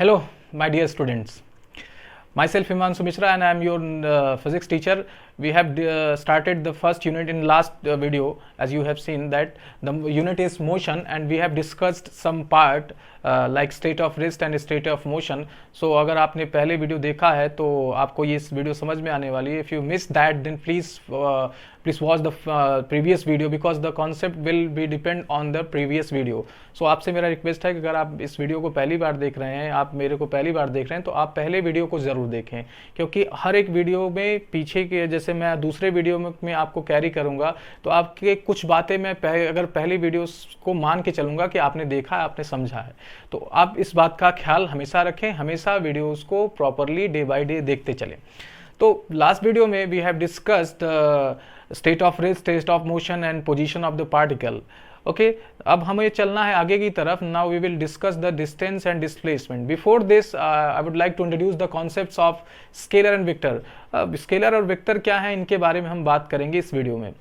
Hello, my dear students. Myself Himanshu Mishra and I am your physics teacher. We have started the first unit in last video. As you have seen that the unit is motion and we have discussed some part like state of rest and state of motion. So अगर आपने पहले video देखा है तो आपको ये इस video समझ में आने वाली है. If you missed that then please watch the previous video because the concept will be depend on the previous video. So आपसे मेरा रिक्वेस्ट है कि अगर आप इस वीडियो को पहली बार देख रहे हैं, आप मेरे को पहली बार देख रहे हैं तो आप पहले वीडियो को ज़रूर देखें, क्योंकि हर एक वीडियो में पीछे के जैसे मैं दूसरे वीडियो में आपको कैरी करूंगा तो आपके कुछ बातें मैं अगर पहली वीडियो को मान के चलूंगा कि आपने देखा है, आपने समझा है, तो आप इस बात का ख्याल हमेशा रखें, हमेशा वीडियोज़ को प्रॉपरली डे बाई डे देखते चलें. तो लास्ट वीडियो में we have discussed state of rest, state of motion and position of the particle. Okay, अब हमें चलना है आगे की तरफ. Now we will discuss the distance and displacement. Before this I would like to introduce the concepts of scalar and vector. Scalar और vector क्या है, इनके बारे में हम बात करेंगे इस वीडियो में.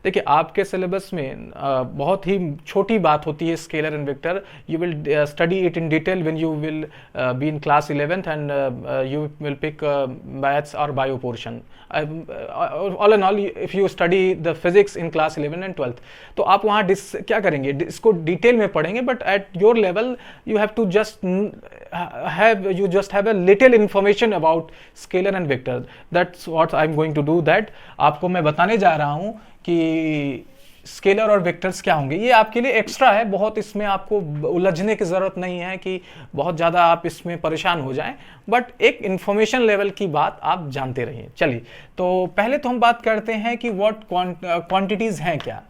देखिए, आपके सिलेबस में बहुत ही छोटी बात होती है scalar and vector. You will study it in detail when you will be in class 11th and you will pick maths और bio portion. All and all if you study the physics in class 11 and 12th तो आप वहाँ क्या करेंगे, इसको detail में पढ़ेंगे, but at your level you have to just have a little information about scalar and vector. That's what I am going to do. That आपको मैं बताने जा रहा हूँ कि स्केलर और वेक्टर्स क्या होंगे. ये आपके लिए एक्स्ट्रा है, बहुत इसमें आपको उलझने की ज़रूरत नहीं है कि बहुत ज़्यादा आप इसमें परेशान हो जाएं, बट एक इंफॉर्मेशन लेवल की बात आप जानते रहिए. चलिए, तो पहले तो हम बात करते हैं कि व्हाट क्वांटिटीज़ हैं क्या.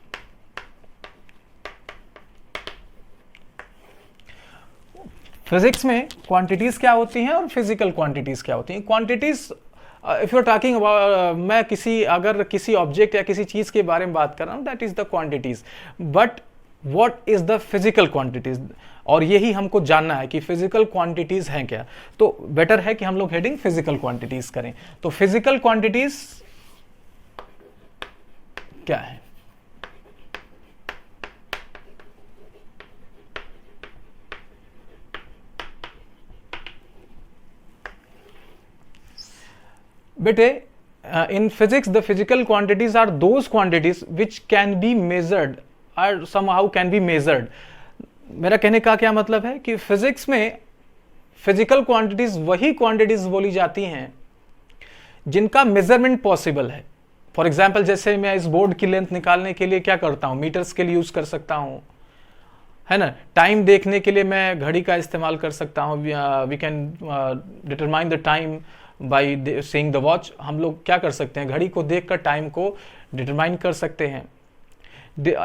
फिजिक्स में क्वांटिटीज़ क्या होती हैं और फिजिकल क्वांटिटीज़ क्या होती हैं. Quantities if you are talking about, मैं अगर किसी ऑब्जेक्ट या किसी चीज के बारे में बात कर रहा हूं, that is the quantities. But what is the physical quantities, और यही हमको जानना है कि फिजिकल क्वांटिटीज हैं क्या. तो बेटर है कि हम लोग हेडिंग फिजिकल क्वांटिटीज करें. तो फिजिकल क्वांटिटीज क्या है. बेटे, in physics the physical quantities are those quantities which can be measured or somehow can be measured. मेरा कहने का क्या मतलब है कि फिजिक्स में फिजिकल क्वांटिटीज वही क्वांटिटीज बोली जाती हैं जिनका मेजरमेंट पॉसिबल है. फॉर एग्जांपल, जैसे मैं इस बोर्ड की लेंथ निकालने के लिए क्या करता हूं, मीटर स्केल यूज कर सकता हूं, है ना. टाइम देखने के लिए मैं घड़ी का इस्तेमाल कर सकता हूं. We can determine the time by seeing the watch. हम लोग क्या कर सकते हैं, घड़ी को देखकर टाइम को डिटरमाइन कर सकते हैं.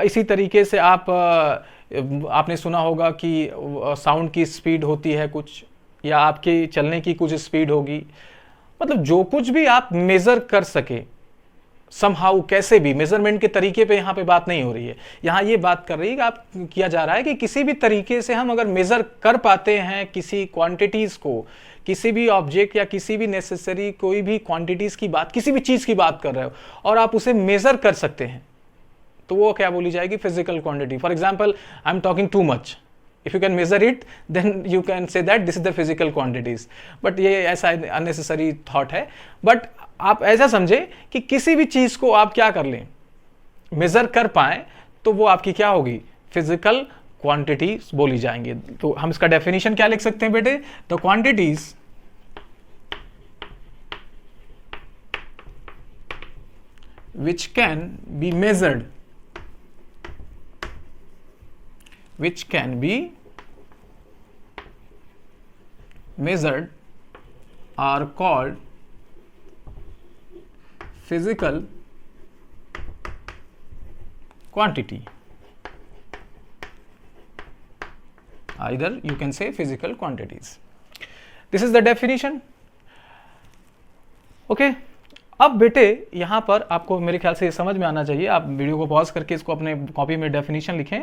इसी तरीके से आपने सुना होगा कि साउंड की स्पीड होती है कुछ, या आपके चलने की कुछ स्पीड होगी. मतलब जो कुछ भी आप मेजर कर सके समहाउ, कैसे भी, मेजरमेंट के तरीके पे यहाँ पे बात नहीं हो रही है. यहाँ ये बात कर रही है कि आप किया जा रहा है कि किसी भी तरीके से हम अगर मेजर कर पाते हैं किसी क्वांटिटीज को, किसी भी ऑब्जेक्ट या किसी भी नेसेसरी कोई भी क्वांटिटीज की बात, किसी भी चीज की बात कर रहे हो और आप उसे मेजर कर सकते हैं, तो वो क्या बोली जाएगी, physical quantity. For example, I am talking too much. If you can measure it, then you can say that this is the physical quantities. But ये ऐसा unnecessary thought है. But आप ऐसा समझे कि किसी भी चीज को आप क्या कर लें, मेजर कर पाए, तो वो आपकी क्या होगी, फिजिकल क्वांटिटीज बोली जाएंगे. तो हम इसका डेफिनेशन क्या लिख सकते हैं बेटे, the quantities which can be measured, which can be measured are called physical quantity. Either you can say physical quantities. This is the definition. Okay. अब बेटे यहाँ पर आपको मेरे ख्याल से समझ में आना चाहिए. आप वीडियो को पॉज करके इसको अपने कॉपी में डेफिनेशन लिखें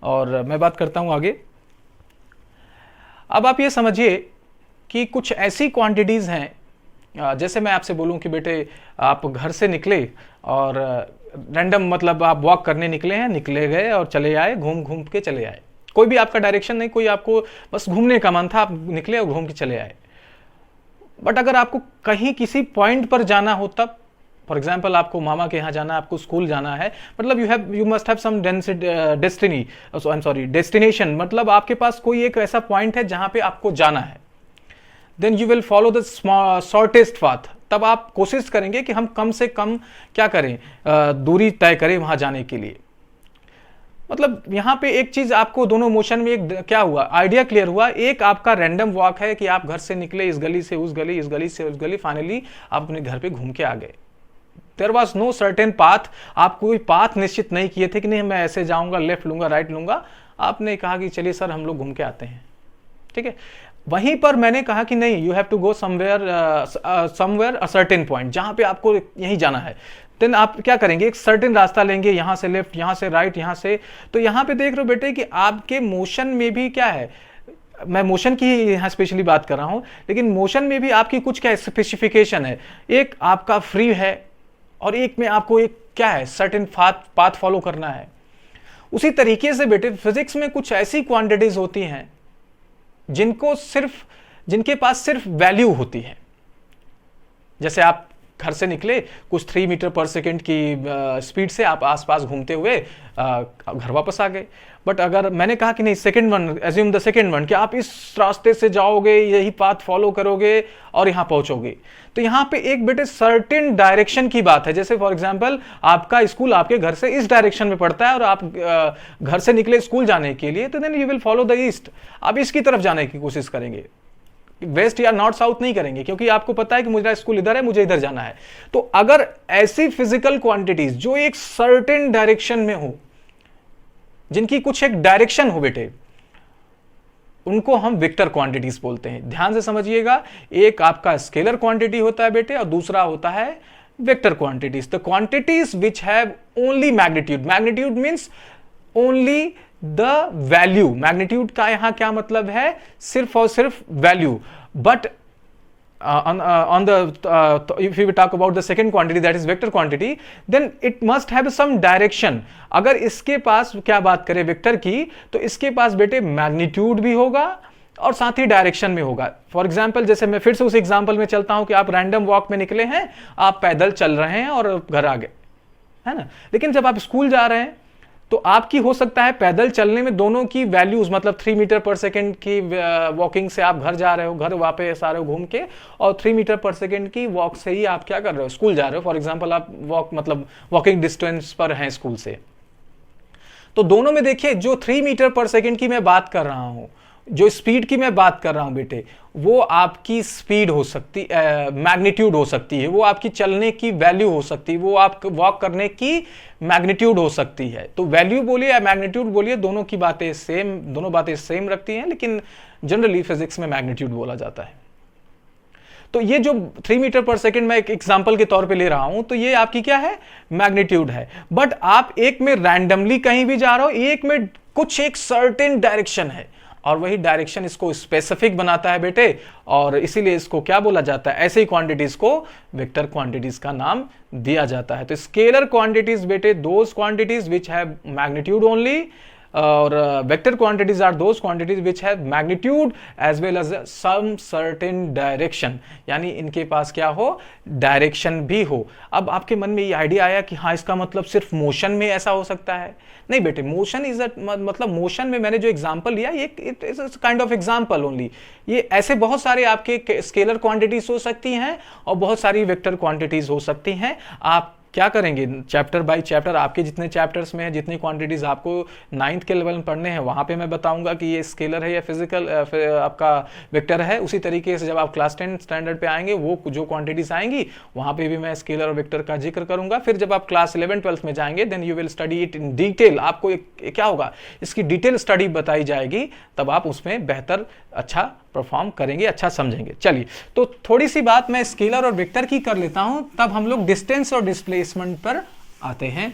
और मैं बात करता हूँ आगे. अब आप ये समझिए कि कुछ ऐसी क्वांटिटीज़ हैं, जैसे मैं आपसे बोलूं कि बेटे आप घर से निकले और रैंडम, मतलब आप वॉक करने निकले हैं, निकले गए और चले आए, घूम घूम के चले आए, कोई भी आपका डायरेक्शन नहीं, कोई आपको बस घूमने का मन था, आप निकले और घूम के चले आए। बट अगर आपको कहीं किसी पॉइंट पर जाना हो तब, फॉर एग्जाम्पल आपको मामा के यहाँ जाना है, आपको स्कूल जाना है, मतलब you must have some destination, मतलब आपके पास कोई एक ऐसा पॉइंट है जहां पे आपको जाना है, then you will follow the shortest path. तब आप कोशिश करेंगे कि हम कम से कम क्या करें, दूरी तय करें वहां जाने के लिए। मतलब यहां पे एक चीज आपको दोनों मोशन में एक क्या हुआ, आइडिया क्लियर हुआ। एक आपका रैंडम वॉक है कि आप घर से निकले, इस गली से उस गली, इस गली से उस गली, फाइनली आप अपने घर पे घूम के आ गए। There was no certain path, आप कोई पाथ निश्चित नहीं किए थे कि नहीं मैं ऐसे जाऊंगा, लेफ्ट लूंगा, राइट लूंगा। आपने कहा कि चलिए सर हम लोग घूम के आते हैं, ठीक है। वहीं पर मैंने कहा कि नहीं, you have to go somewhere a certain point, जहां पे आपको यहीं जाना है। देन आप क्या करेंगे, एक सर्टेन रास्ता लेंगे, यहां से लेफ्ट, यहां से राइट, यहां से। तो यहां पे देख रहे हो बेटे कि आपके मोशन में भी क्या है, मैं मोशन की यहां स्पेशली बात कर रहा हूं, लेकिन मोशन में भी आपकी कुछ क्या स्पेसिफिकेशन है। एक आपका फ्री है और एक में आपको एक क्या है, सर्टेन पाथ फॉलो करना है। उसी तरीके से बेटे फिजिक्स में कुछ ऐसी क्वांटिटीज होती हैं जिनके पास सिर्फ वैल्यू होती है। जैसे आप घर से निकले, कुछ 3 मीटर पर सेकेंड की स्पीड से आप आसपास घूमते हुए घर वापस आ गए। बट अगर मैंने कहा कि नहीं, second one, assume the second one, कि आप इस रास्ते से जाओगे, यही पाथ फॉलो करोगे और यहां पहुंचोगे, तो यहां पे एक बेटे सर्टेन डायरेक्शन की बात है। जैसे फॉर एग्जांपल आपका स्कूल आपके घर से इस डायरेक्शन में पड़ता है और आप घर से निकले स्कूल जाने के लिए, तो then you will follow the east, आप इसकी तरफ जाने की कोशिश करेंगे, वेस्ट या नॉर्थ साउथ नहीं करेंगे, क्योंकि आपको पता है कि मेरा स्कूल इधर है, मुझे इधर जाना है। तो अगर ऐसी फिजिकल क्वांटिटीज जो एक सर्टेन डायरेक्शन में हो, जिनकी कुछ एक डायरेक्शन हो बेटे, उनको हम वेक्टर क्वांटिटीज बोलते हैं। ध्यान से समझिएगा, एक आपका स्केलर क्वांटिटी होता है बेटे और दूसरा होता है vector quantities. The quantities which have only magnitude, magnitude means only the value, magnitude का यहां क्या मतलब है, सिर्फ और सिर्फ value. But on the if we talk about the second quantity, that is vector quantity, then it must have some direction। अगर इसके पास क्या बात करें वेक्टर की, तो इसके पास बेटे मैग्नीट्यूड भी होगा और साथ ही डायरेक्शन में होगा। फॉर एग्जाम्पल, जैसे मैं फिर से उस एग्जाम्पल में चलता हूं कि आप रैंडम वॉक में निकले हैं, आप पैदल चल रहे हैं और घर आ गए, है ना। लेकिन जब आप स्कूल जा रहे हैं तो आपकी हो सकता है पैदल चलने में दोनों की वैल्यूज, मतलब 3 मीटर पर सेकेंड की वॉकिंग से आप घर जा रहे हो, घर वापस आ रहे हो घूम के, और 3 मीटर पर सेकेंड की वॉक से ही आप क्या कर रहे हो, स्कूल जा रहे हो। फॉर एग्जांपल आप वॉकिंग डिस्टेंस पर हैं स्कूल से, तो दोनों में देखिए जो 3 मीटर पर सेकेंड की मैं बात कर रहा हूं, जो स्पीड की मैं बात कर रहा हूं बेटे, वो आपकी स्पीड हो सकती, मैग्नीट्यूड हो सकती है, वो आपकी चलने की वैल्यू हो सकती है, वो आप वॉक करने की मैग्नीट्यूड हो सकती है। तो वैल्यू बोलिए या मैग्नीट्यूड बोलिए, दोनों की बातें सेम, दोनों बातें सेम रखती हैं, लेकिन जनरली फिजिक्स में मैग्नीट्यूड बोला जाता है। तो ये जो 3 मीटर पर सेकेंड मैं एक एग्जांपल के तौर पे ले रहा हूं, तो ये आपकी क्या है, मैग्नीट्यूड है। बट आप एक में रैंडमली कहीं भी जा रहे हो, एक में कुछ एक सर्टेन डायरेक्शन है, और वही डायरेक्शन इसको स्पेसिफिक बनाता है बेटे, और इसीलिए इसको क्या बोला जाता है, ऐसे ही क्वांटिटीज को वेक्टर क्वांटिटीज का नाम दिया जाता है। तो स्केलर क्वांटिटीज बेटे those quantities which have magnitude only, और vector quantities are those quantities which have magnitude as well as some certain direction, यानी इनके पास क्या हो, डायरेक्शन भी हो। अब आपके मन में ये आइडिया आया कि हाँ, इसका मतलब सिर्फ मोशन में ऐसा हो सकता है? नहीं बेटे, मोशन इज मतलब मोशन में मैंने जो एग्जांपल लिया, ये it is kind of example only. ये ऐसे बहुत सारे आपके स्केलर क्वांटिटीज हो सकती हैं और बहुत सारी वेक्टर क्वांटिटीज हो सकती हैं। आप क्या करेंगे, चैप्टर बाय चैप्टर, आपके जितने चैप्टर्स में है, जितनी क्वांटिटीज आपको 9th के लेवल में पढ़ने हैं, वहां पे मैं बताऊंगा कि ये स्केलर है या फिजिकल आपका वेक्टर है। उसी तरीके से जब आप क्लास 10 स्टैंडर्ड पे आएंगे, वो जो क्वांटिटीज आएंगी वहां पे भी मैं स्केलर और वेक्टर का जिक्र करूंगा। फिर जब आप क्लास 11 12th में जाएंगे, then you will study it in detail. आपको क्या होगा, इसकी डिटेल स्टडी बताई जाएगी, तब आप उसमें बेहतर अच्छा परफॉर्म करेंगे, अच्छा समझेंगे। चलिए, तो थोड़ी सी बात मैं स्केलर और वेक्टर की कर लेता हूं, तब हम लोग डिस्टेंस और डिस्प्लेसमेंट पर आते हैं।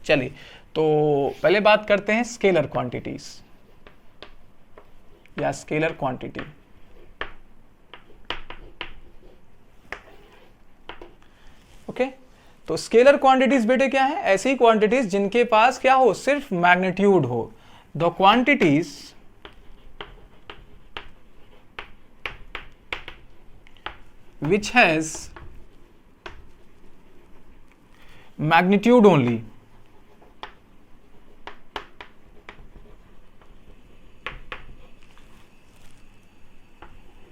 चलिए, तो पहले बात करते हैं स्केलर क्वांटिटीज या स्केलर क्वांटिटी। ओके, तो स्केलर क्वांटिटीज बेटे क्या है, ऐसी क्वांटिटीज जिनके पास क्या हो, सिर्फ मैग्नीट्यूड हो, the quantities which has magnitude only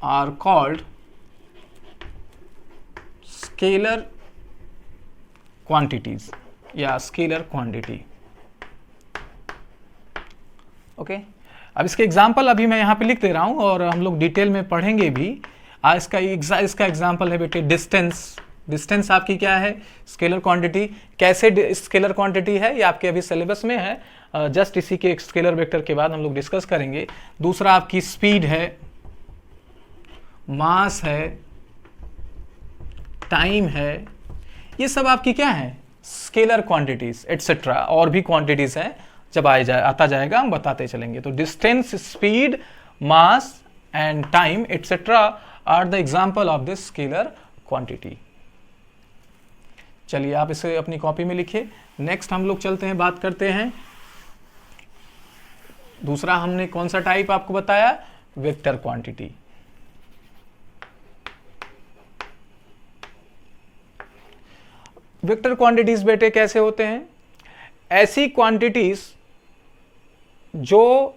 are called scalar quantities या स्केलर क्वांटिटी। ओके, अब इसके एग्जांपल अभी मैं यहाँ पे लिख दे रहा हूँ और हम लोग डिटेल में पढ़ेंगे भी। इसका एग्जांपल है बेटे डिस्टेंस। डिस्टेंस आपकी क्या है? Scalar quantity. कैसे स्केलर क्वांटिटी है ये आपके अभी सिलेबस में है, जस्ट इसी के स्केलर वेक्टर के बाद हम लोग डिस्कस करेंगे। दूसरा आपकी स्पीड है, मास है, टाइम है, ये सब आपकी क्या है? Scalar quantities etcetera. और भी क्वांटिटीज हैं, जब आता जाएगा हम बताते चलेंगे। तो distance, speed, mass and time etcetera are the example of this scalar quantity. चलिए आप इसे अपनी कॉपी में लिखिए। नेक्स्ट हम लोग चलते हैं, बात करते हैं दूसरा। हमने कौन सा टाइप आपको बताया? Vector quantity. वेक्टर क्वांटिटीज बेटे कैसे होते हैं? ऐसी क्वांटिटीज जो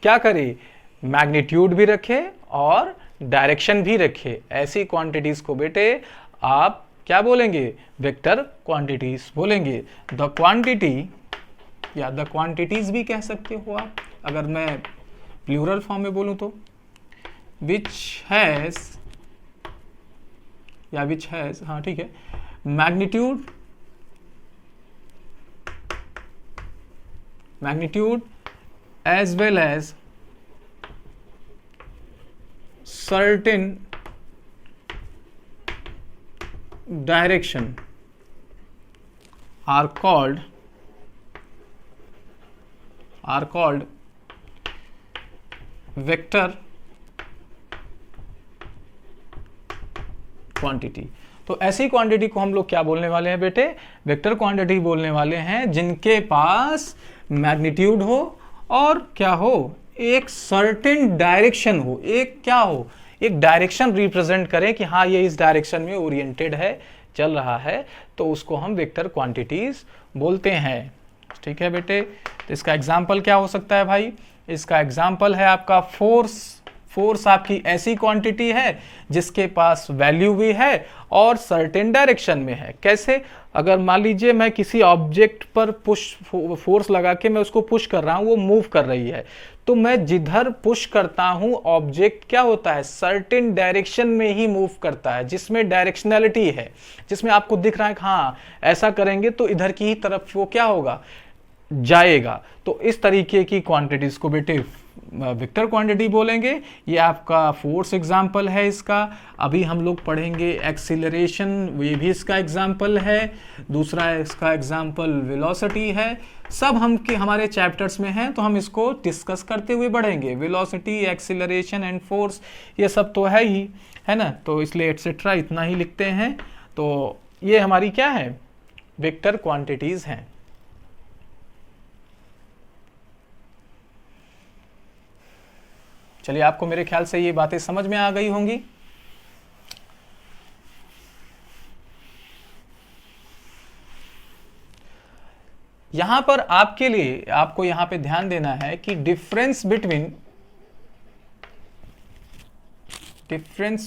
क्या करे? मैग्नीट्यूड भी रखे और डायरेक्शन भी रखे। ऐसी क्वांटिटीज को बेटे आप क्या बोलेंगे? वेक्टर क्वांटिटीज बोलेंगे। द क्वांटिटी या द क्वांटिटीज भी कह सकते हो आप, अगर मैं प्लूरल फॉर्म में बोलूं तो। विच हैज हाँ ठीक है, magnitude as well as certain direction are called vector quantity। तो ऐसी क्वांटिटी को हम लोग क्या बोलने वाले हैं बेटे? वेक्टर क्वांटिटी बोलने वाले हैं, जिनके पास मैग्नीट्यूड हो और क्या हो? एक सर्टेन डायरेक्शन हो। एक क्या हो? एक डायरेक्शन रिप्रेजेंट करें कि हाँ ये इस डायरेक्शन में ओरिएंटेड है, चल रहा है, तो उसको हम वेक्टर क्वांटिटीज बोलते हैं। ठीक है बेटे। तो इसका एग्जाम्पल क्या हो सकता है भाई? इसका एग्जाम्पल है आपका फोर्स। फोर्स आपकी ऐसी क्वांटिटी है जिसके पास वैल्यू भी है और सर्टेन डायरेक्शन में है। कैसे? अगर मान लीजिए मैं किसी ऑब्जेक्ट पर फोर्स लगा के मैं उसको पुश कर रहा हूं, वो मूव कर रही है, तो मैं जिधर पुश करता हूं ऑब्जेक्ट क्या होता है? सर्टेन डायरेक्शन में ही मूव करता है, जिसमें डायरेक्शनैलिटी है, जिसमें आपको दिख रहा है कि हाँ ऐसा करेंगे तो इधर की ही तरफ वो क्या होगा? जाएगा। तो इस तरीके की क्वांटिटीज को बेटे वेक्टर क्वांटिटी बोलेंगे। ये आपका फोर्स एग्जाम्पल है इसका। अभी हम लोग पढ़ेंगे एक्सीलरेशन, ये भी इसका एग्जाम्पल है। दूसरा इसका एग्जाम्पल वेलोसिटी है। सब हमारे चैप्टर्स में है, तो हम इसको डिस्कस करते हुए बढ़ेंगे। वेलोसिटी, एक्सीलरेशन एंड फोर्स, ये सब तो है ही, है ना। तो इसलिए एटसेट्रा इतना ही लिखते हैं। तो ये हमारी क्या है? वेक्टर क्वांटिटीज हैं। चलिए, आपको मेरे ख्याल से ये बातें समझ में आ गई होंगी। यहां पर आपके लिए आपको यहां पे ध्यान देना है कि difference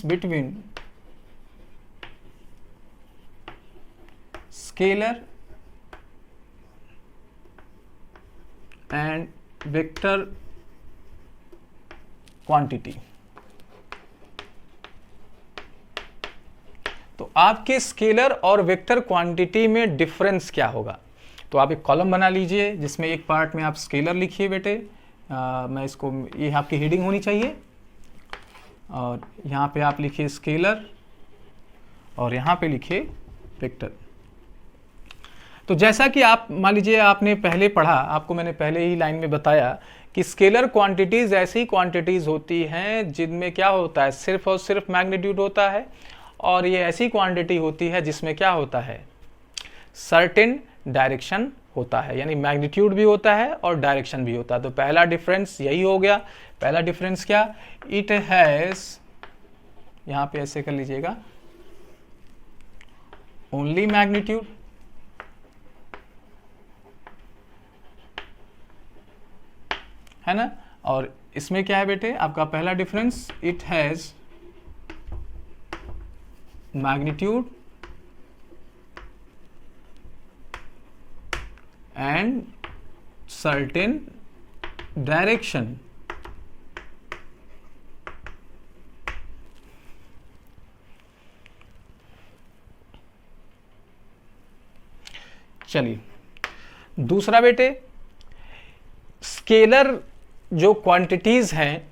between scalar and vector quantity. तो आपके स्केलर और वेक्टर क्वांटिटी में डिफरेंस क्या होगा? तो आप एक कॉलम बना लीजिए जिसमें एक पार्ट में आप स्केलर लिखिए बेटे। मैं इसको, ये आपकी हेडिंग होनी चाहिए, और यहाँ पे आप लिखिए स्केलर और यहाँ पे लिखिए वेक्टर। तो जैसा कि आप मान लीजिए आपने पहले पढ़ा, आपको मैंने पहले ही लाइन में बताया कि स्केलर क्वांटिटीज ऐसी क्वांटिटीज होती हैं जिनमें क्या होता है? सिर्फ और सिर्फ मैग्नीट्यूड होता है। और ये ऐसी क्वांटिटी होती है जिसमें क्या होता है? सर्टेन डायरेक्शन होता है, यानी मैग्नीट्यूड भी होता है और डायरेक्शन भी होता है। तो पहला डिफरेंस यही हो गया। पहला डिफरेंस क्या, इट हैज, यहां पे ऐसे कर लीजिएगा, ओनली मैग्नीट्यूड, है ना। और इसमें क्या है बेटे, आपका पहला difference, it has magnitude and certain direction. चलिए दूसरा बेटे, स्केलर जो क्वांटिटीज हैं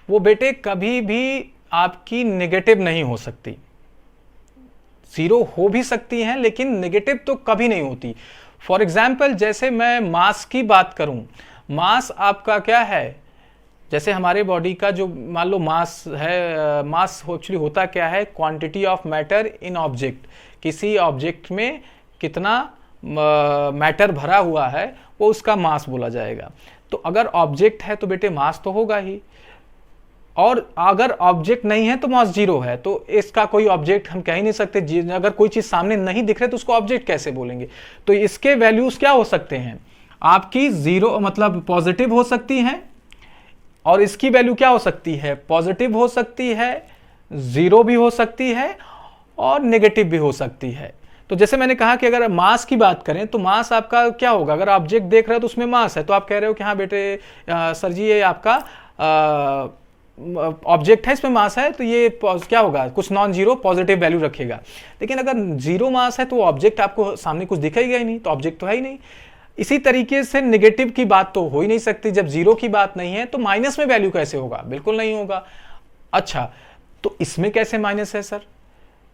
वो बेटे कभी भी आपकी नेगेटिव नहीं हो सकती। जीरो हो भी सकती हैं लेकिन नेगेटिव तो कभी नहीं होती। फॉर एग्जाम्पल जैसे मैं मास की बात करूं, मास आपका क्या है, जैसे हमारे बॉडी का जो मान लो मास है, मास एक्चुअली होता क्या है, quantity of matter in object, किसी ऑब्जेक्ट में कितना मैटर भरा हुआ है वो उसका मास बोला जाएगा। तो अगर ऑब्जेक्ट है तो बेटे मास तो होगा ही, और अगर ऑब्जेक्ट नहीं है तो मास जीरो है। तो इसका कोई ऑब्जेक्ट हम कह ही नहीं सकते, अगर कोई चीज सामने नहीं दिख रही तो उसको ऑब्जेक्ट कैसे बोलेंगे। तो इसके वैल्यूज क्या हो सकते हैं, आपकी जीरो मतलब पॉजिटिव हो सकती हैं, और इसकी वैल्यू क्या हो सकती है, पॉजिटिव हो सकती है, जीरो भी हो सकती है और नेगेटिव भी हो सकती है। तो जैसे मैंने कहा कि अगर मास की बात करें तो मास आपका क्या होगा, अगर ऑब्जेक्ट देख रहे हो तो उसमें मास है, तो आप कह रहे हो कि हाँ बेटे सर जी ये आपका ऑब्जेक्ट है, इसमें मास है, तो ये क्या होगा, कुछ नॉन जीरो पॉजिटिव वैल्यू रखेगा। लेकिन अगर जीरो मास है तो ऑब्जेक्ट आपको सामने कुछ दिखेगा ही नहीं, तो ऑब्जेक्ट तो है ही नहीं। इसी तरीके से नेगेटिव की बात तो हो ही नहीं सकती, जब जीरो की बात नहीं है तो माइनस में वैल्यू कैसे होगा, बिल्कुल नहीं होगा। अच्छा, तो इसमें कैसे माइनस है सर,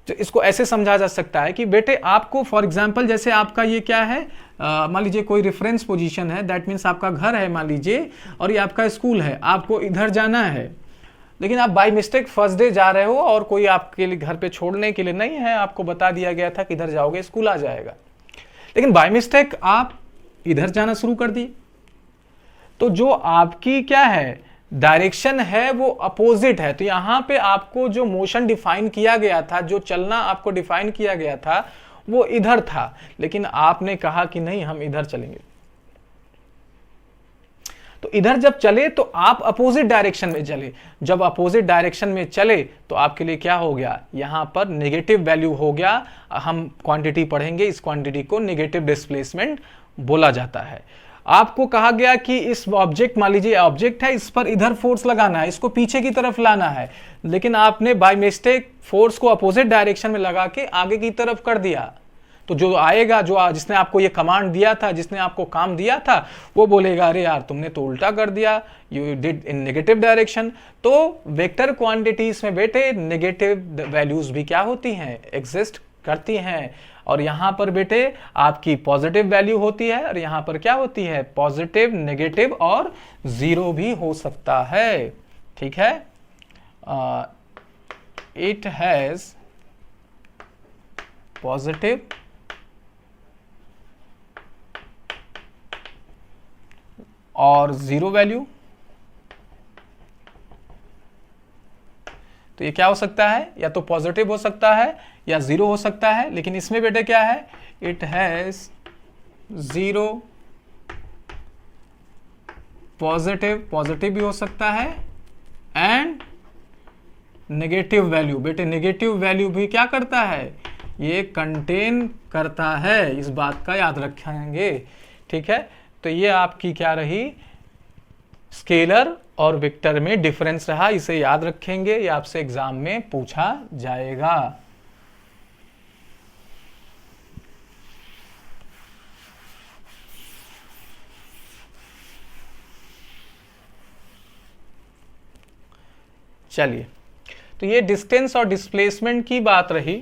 तो इसको ऐसे समझा जा सकता है कि बेटे आपको फॉर एग्जांपल जैसे आपका ये क्या है, मान लीजिए कोई रेफरेंस पोजीशन है, दैट मीन्स आपका घर है मान लीजिए, और ये आपका स्कूल है, आपको इधर जाना है, लेकिन आप बाय मिस्टेक फर्स्ट डे जा रहे हो और कोई आपके लिए घर पे छोड़ने के लिए नहीं है, आपको बता दिया गया था कि इधर जाओगे स्कूल आ जाएगा, लेकिन बाय मिस्टेक आप इधर जाना शुरू कर दिए। तो जो आपकी क्या है डायरेक्शन है वो अपोजिट है। तो यहां पे आपको जो मोशन डिफाइन किया गया था, जो चलना आपको डिफाइन किया गया था वो इधर था, लेकिन आपने कहा कि नहीं हम इधर चलेंगे। तो इधर जब चले तो आप अपोजिट डायरेक्शन में चले, जब अपोजिट डायरेक्शन में चले तो आपके लिए क्या हो गया, यहां पर नेगेटिव वैल्यू हो गया। हम क्वांटिटी पढ़ेंगे, इस क्वांटिटी को नेगेटिव डिस्प्लेसमेंट बोला जाता है। आपको कहा गया कि इस ऑब्जेक्ट, मान लीजिए ऑब्जेक्ट है, इस पर इधर फोर्स लगाना है, इसको पीछे की तरफ लाना है, लेकिन आपने बाय मिस्टेक फोर्स को अपोजिट डायरेक्शन में लगा के आगे की तरफ कर दिया। तो जो आएगा, जो जिसने आपको ये कमांड दिया था, जिसने आपको काम दिया था, वो बोलेगा अरे यार तुमने तो उल्टा कर दिया, you did in negative direction. तो वेक्टर क्वांटिटीज में बेटे नेगेटिव वैल्यूज भी क्या होती हैं, एग्जिस्ट करती हैं। और यहां पर बेटे आपकी पॉजिटिव वैल्यू होती है, और यहां पर क्या होती है, पॉजिटिव, नेगेटिव और जीरो भी हो सकता है। ठीक है, इट हैज पॉजिटिव और जीरो वैल्यू। तो ये क्या हो सकता है, या तो पॉजिटिव हो सकता है या जीरो हो सकता है, लेकिन इसमें बेटे क्या है, it has zero, positive, positive भी हो सकता है, एंड नेगेटिव वैल्यू। बेटे नेगेटिव वैल्यू भी क्या करता है, ये कंटेन करता है, इस बात का याद रखेंगे। ठीक है, तो ये आपकी क्या रही, स्केलर और वेक्टर में डिफरेंस रहा, इसे याद रखेंगे, ये आपसे एग्जाम में पूछा जाएगा। चलिए, तो ये डिस्टेंस और डिस्प्लेसमेंट की बात रही,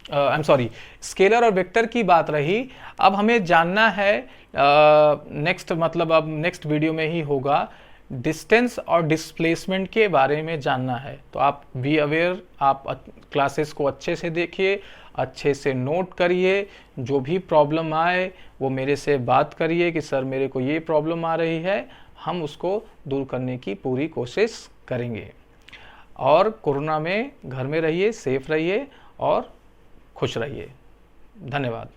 आई एम सॉरी, स्केलर और वेक्टर की बात रही। अब हमें जानना है नेक्स्ट, मतलब अब नेक्स्ट वीडियो में ही होगा, डिस्टेंस और डिस्प्लेसमेंट के बारे में जानना है तो आप बी अवेयर, आप क्लासेस को अच्छे से देखिए, अच्छे से नोट करिए, जो भी प्रॉब्लम आए वो मेरे से बात करिए कि सर मेरे को ये प्रॉब्लम आ रही है, हम उसको दूर करने की पूरी कोशिश करेंगे। और कोरोना में घर में रहिए, सेफ रहिए और खुश रहिए। धन्यवाद।